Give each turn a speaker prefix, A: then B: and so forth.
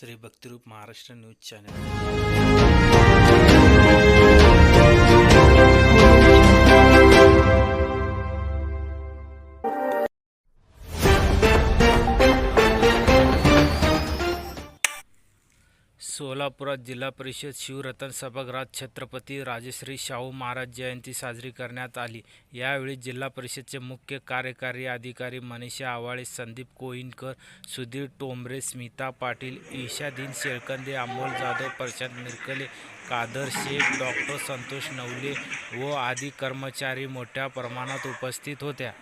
A: Shri Bhaktirup Maharashtra news channel. सोलापुरात जिल्हा परिषद शिवरतन सभागृहात छत्रपती राजश्री शाहू महाराज जयंती साजरी करण्यात आली। यावेळी जिल्हा परिषदेचे मुख्य कार्यकारी अधिकारी मनीषा आवाळे, संदीप कोहिनकर, सुधीर टोंबरे, स्मिता पाटील, ईशादीन शेळकंदे, अमोल जाधव, प्रशांत मिरकले, कादर शेख, डॉक्टर संतोष नवले व आदी कर्मचारी मोठ्या प्रमाणात उपस्थित होत्या।